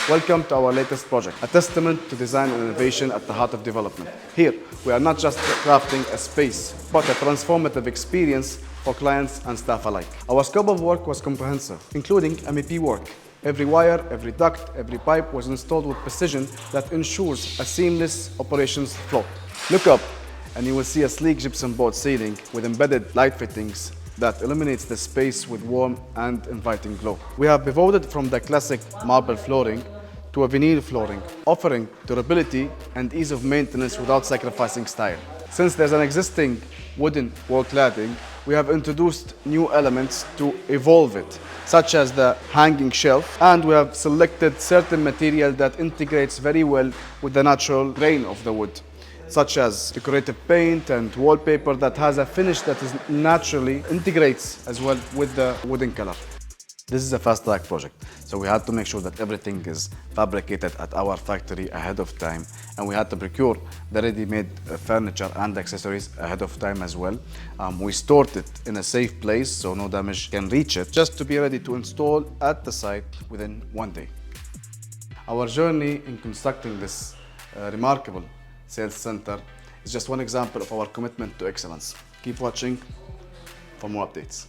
Welcome to our latest project, a testament to design and innovation at the heart of development. Here, we are not just crafting a space, but a transformative experience for clients and staff alike. Our scope of work was comprehensive, including MEP work. Every wire, every duct, every pipe was installed with precision that ensures a seamless operations flow. Look up, and you will see a sleek gypsum board ceiling with embedded light fittings that illuminates the space with warm and inviting glow. We have pivoted from the classic marble flooring to a vinyl flooring, offering durability and ease of maintenance without sacrificing style. Since there's an existing wooden wall cladding, we have introduced new elements to evolve it, such as the hanging shelf, and we have selected certain material that integrates very well with the natural grain of the wood, such as decorative paint and wallpaper that has a finish that is naturally integrates as well with the wooden color. This is a fast-track project, so we had to make sure that everything is fabricated at our factory ahead of time, and we had to procure the ready-made furniture and accessories ahead of time as well. We stored it in a safe place so no damage can reach it, just to be ready to install at the site within one day. Our journey in constructing this remarkable sales center is just one example of our commitment to excellence. Keep watching for more updates.